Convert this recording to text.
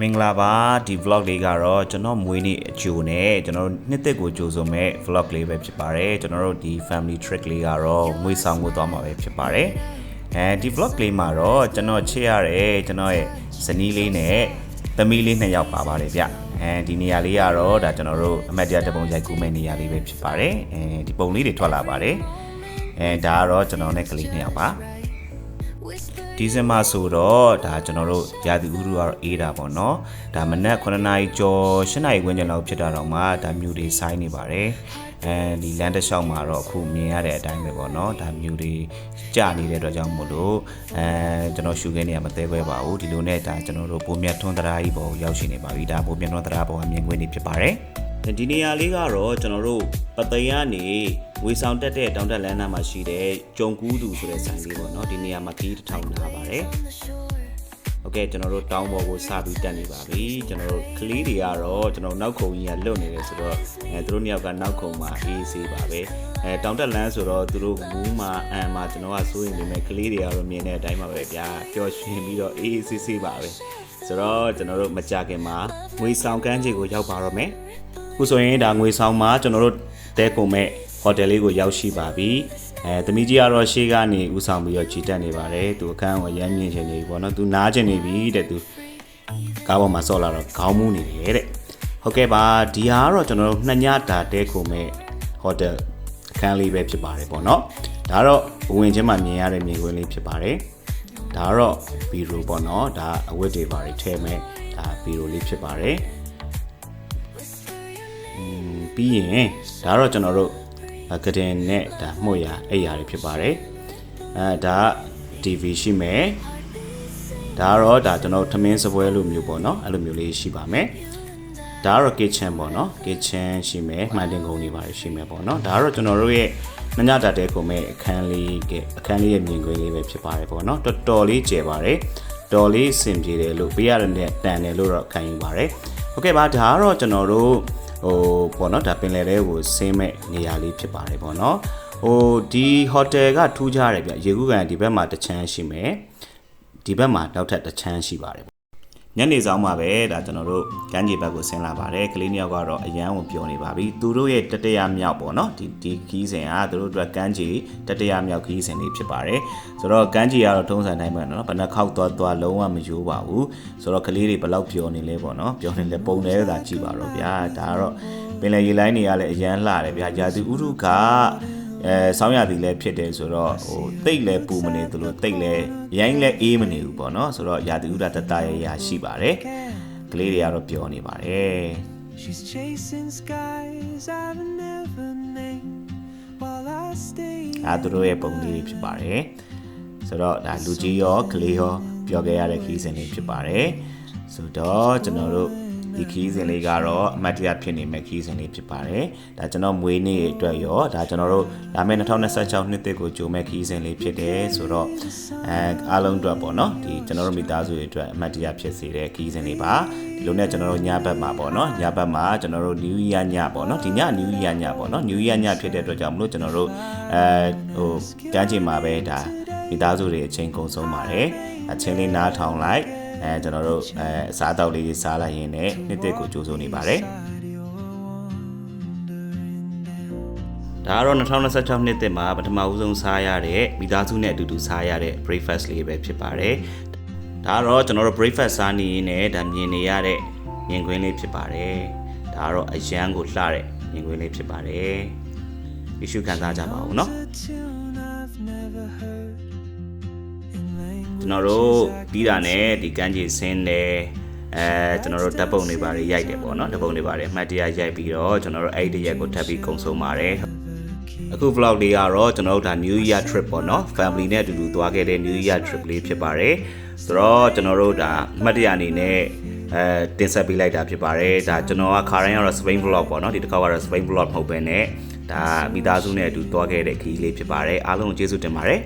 မင်္ဂလာပါဒီ vlog လေးကတော့ကျွန်တော်မွေးနေ့အကျိုးနဲ့ကျွန်တော်နှစ်သက်ကိုကြိုဆိုမဲ့ vlog လေးပဲဖြစ်ပါတယ်ကျွန်တော်တို့ဒီ family trick လေးကတော့ငွေဆောင်ကိုသွားမှာပဲဖြစ်ပါတယ်ဒီ vlog လေးမှာတော့ကျွန်တော်ချစ်ရတယ်ကျွန်တော်ရဲ့ဇနီးလေးနဲ့သမီးလေးနှစ်ယောက်ပါပါတယ်ဗျဒီနေရာလေးကတော့ဒါကျွန်တော်တို့အမတ်တရားတပုံရိုက်ကူးမဲ့နေရာလေးပဲဖြစ်ပါတယ်ဒီပုံလေးတွေထွက်လာပါတယ်ဒါကတော့ကျွန်တော်နဲ့ကလေးနှစ်ယောက်ပါဒီဇင်ဘာဆိုတော့ဒါကျွန်တော်တို့ရာသီဥတုကတော့အေးတာပေါ့နော်ဒါမနက်9နာရီကျော်10နာရီဝန်းကျင်လောက်ဖြစ်တာတော့မှဒါမြူတွေဆိုင်းနေပါတယ်ဒီလမ်းတစ်လျှောက်မှာတော့အခုမြင်ရတဲ့အတိုင်းပဲပေါ့နော်ဒါမြူတွေကျနေတဲ့အတွက်ကြောင့်မို့လို့ကျွန်တော်ရှူခင်းနေရမသေးပဲပါဘူးဒီလိုနဲ့ဒါကျွန်တော်တို့ဘိုးမြတ်ထွန်းတရားကြီးပေါ်ရောက်ရှိနေပါပြီဒါဘိုးမြတ်ထွန်းတရားပေါ်ကမြင်ကွင်းနေဖြစ်ပါတယ်ဒီနေရာလေးကတော့ကျွန်တော်တို့ပသိမ်ကနေဝေဆောင်တက်တဲ့တောင်တက်လမ်းနားမှာရှိတဲ့ကျုံကူးသူဆိုတဲ့ဆိုင်လေးပေါ့နော်ဒီနေရာမှာခီးတစ်ထောင်နာပါတယ်โอเคကျွန်တော်တို့တောင်ပေါ်ကိုစပြီးတက်နေပါပြီကျွန်တော်တို့ကလေးတွေကတော့ကျွန်တော်နောက်ခုံကြီးကလွတ်နေတယ်ဆိုတော့သူတို့နှစ်ယောက်ကနောက်ခုံမှာအေးဆေးပါပဲတောင်တက်လမ်းဆိုတော့သူတို့မူးမှာမှာကျွန်တော်ကစိုးရင်နေမဲ့ကလေးတွေကတော့မြင်တဲ့အတိုင်းပါပဲဗျာပျော်ရွှင်ပြီးတော့အေးဆေးပါပဲဆိုတော့ကျွန်တော်တို့မကြခင်မှာငွေဆောင်ကမ်းခြေကိုရောက်ပါတော့မယ်ခုဆိုရင်ဒါငွေဆောင်မှာကျွန်တော်တို့တဲကုန်မဲ့ဟိုတယ်လေးကိုရောက်ရှိပါပြီသမီးကြီးကတော့ရှေ့ကနေဦးဆောင်ပြီးတော့ခြေတက်နေပါတယ်သူအခန်းကိုရမ်းမြင်ချင်နေပြီပေါ့နော်သူနားချင်နေပြီတဲ့သူကားပေါ်မှာဆော့လာတော့ခေါင်းမူးနေတယ်တဲ့ဟုတ်ကဲ့ပါဒီဟာကတော့ကျွန်တော်တို့2ညတာတဲကုန်မဲ့ဟိုတယ်အခန်းလေးပဲဖြစ်ပါတယ်ပေါ့နော်ဒါတော့ဝင်ချင်းမှာမြင်ရတဲ့မြင်ကွင်းလေးဖြစ်ပါတယ်ဒါတော့ဘီရိုပေါ့နော်ဒါအဝတ်တွေပါထည့်မဲ့ဒါဘီရိုလေးဖြစ်ပါတယ်ပြီးရင်ဒါတော့ကျွန်တော်တို့ကတင်နဲ့ဒါမှုရအိပ်ရာတွေဖြစ်ပါတယ်ဒါ TV ရှိမယ်ဒါတော့ဒါကျွန်တော်ထမင်းစပွဲလိုမျိုးပေါ့နော်အဲ့လိုမျိုးလေးရှိပါမယ်ဒါကတော့ kitchen ပေါ့နော် kitchen ရှိမယ်မှန်တင်ကုန်တွေပါတယ်ရှိမယ်ပေါ့နော်ဒါကတော့ကျွန်တော်တို့ရဲ့ညညတာတဲကုန်မဲ့အခန်းလေးရဲ့မြင်ကွင်းလေးပဲဖြစ်ပါတယ်ပေါ့နော်တော်တော်လေးကျယ်ပါတယ်တော်လေးစင်ပြေတယ်လို့ပြရတဲ့တန်တယ်လို့တော့ခံယူပါတယ်ဟုတ်ကဲ့ပါဒါကတော့ကျွန်တော်တို့ပေါ့နော်ဒါပင်လယ်ထဲကိုဆင်းမဲ့နေရာလေးဖြစ်ပါတယ်ပေါ့နော်ဒီဟိုတယ်ကထူးခြားတယ်ဗျရေကူးကန်ဒီဘက်မှာတစ်ချမ်းရှိမယ်ဒီဘက်မှာနောက်ထပ်တစ်ချမ်းရှိပါတယ်ညနေဆောင်မှာပဲဒါကျွန်တော်တို့ကမ်းခြေဘက်ကိုဆင်းလာပါတယ်ကလေးနှစ်ယောက်ကတော့အရန်ကိုပျော်နေပါပြီသူတို့ရဲ့တတရမြောက်ပေါ့နော်ဒီခီးစဉ်ကသူတို့အတွက်ကမ်းခြေတတရမြောက်ခီးစဉ်လေးဖြစ်ပါတယ်ဆိုတော့ကမ်းခြေကတော့ထုံးစံတိုင်းပဲနော်ဘယ်နှခေါက်သွားလုံးဝမယိုးပါဘူးဆိုတော့ကလေးတွေဘယ်လောက်ပျော်နေလဲပေါ့နော်ပျော်နေလဲပုံတယ်သာကြည့်ပါတော့ဗျာဒါကတော့ပင်လယ်ရေလိုင်းတွေကလည်းအရန်လှတယ်ဗျာရာသီဥတုကဆောင်းရသည်လည်းဖြစ်တယ်ဆိုတော့တိတ်လည်းပူမနေသလိုတိတ်လည်းရိုင်းလည်းအေးမနေဘူးပေါ့နော်ဆိုတော့ရာသီဥတုတတရရှိပါတယ်ကလေးတွေကတော့ပျော်နေပါတယ် She's chasing skies I've never named while I stay သူတို့ရဲ့ပုံလေးတွေဖြစ်ပါတယ်ဆိုတော့ဒါလူကြီးရောကလေးရောပျော်ခဲ့ရတဲ့ခီးစဉ်လေးဖြစ်ပါတယ်ဆိုတော့ကျွန်တော်တို့ဒီခီးစဉ်လေးကတော့အမတ်တရားဖြစ်နေမဲ့ခီးစဉ်လေးဖြစ်ပါတယ်ဒါကျွန်တော်မွေးနေ့အတွက်ရောဒါကျွန်တော်တို့လာမယ့်2026နှစ်သစ်ကိုကြိုမဲ့ခီးစဉ်လေးဖြစ်တယ်ဆိုတော့အားလုံးအတွက်ပေါ့နော်ဒီကျွန်တော်တို့မိသားစုတွေအတွက်အမတ်တရားဖြစ်စေတဲ့ခီးစဉ်လေးပါဒီလိုနဲ့ကျွန်တော်တို့ညဘက်မှာပေါ့နော်ညဘက်မှာကျွန်တော်တို့ New Year ညပေါ့နော်ဒီည New Year ညပေါ့နော် New Year ညဖြစ်တဲ့အတွက်ကြောင့်မလို့ကျွန်တော်တို့ကမ်းခြေမှာပဲဒါမိသားစုတွေအချိန်ကုန်ဆုံးပါတယ်အချိန်လေးနားထောင်လိုက်ကျွန်တော်တို့အစားအသောက်လေးစားလိုက်ရင်းနဲ့နှစ်သက်ကိုကြိုးစိုးနေပါတယ်ဒါကတော့2026နှစ်သက်မှာပထမဦးဆုံးစားရတဲ့မိသားစုနဲ့အတူတူစားရတဲ့ breakfast လေးပဲဖြစ်ပါတယ်ဒါကတော့ကျွန်တော်တို့ breakfast စားနေရင်းနဲ့ဒါမြင်နေရတဲ့မြင်ကွင်းလေးဖြစ်ပါတယ်ဒါကတော့အရန်ကိုလှတဲ့မြင်ကွင်းလေးဖြစ်ပါတယ်ဒီရှုခံစားကြပါဦးနော်ကျွန်တော်တို့ပြီးတာနဲ့ဒီကမ်းခြေဆင်းတယ်ကျွန်တော်တို့ဓာတ်ပုံတွေပါတယ်ရိုက်တယ်ပေါ့နော်ဓာတ်ပုံတွေပါတယ်အမှတ်တရရိုက်ပြီးတော့ကျွန်တော်တို့အဲ့ဒီရက်ကိုထပ်ပြီးကုံဆုံးပါတယ်အခု vlog လေးကတော့ကျွန်တော်တို့ဒါ New Year trip ပေါ့နော် family နဲ့အတူတူသွားခဲ့တဲ့ New Year trip လေးဖြစ်ပါတယ်ဆိုတော့ကျွန်တော်တို့ဒါအမှတ်တရအနေနဲ့တင်ဆက်ပေးလိုက်တာဖြစ်ပါတယ်ဒါကျွန်တော်ကခါတိုင်းကတော့ Spain vlog ပေါ့နော်ဒီတစ်ခါကတော့ Spain vlog မဟုတ်ဘဲနဲ့ဒါမိသားစုနဲ့အတူသွားခဲ့တဲ့ခရီးလေးဖြစ်ပါတယ်အားလုံးကျေးဇူးတင်ပါတယ်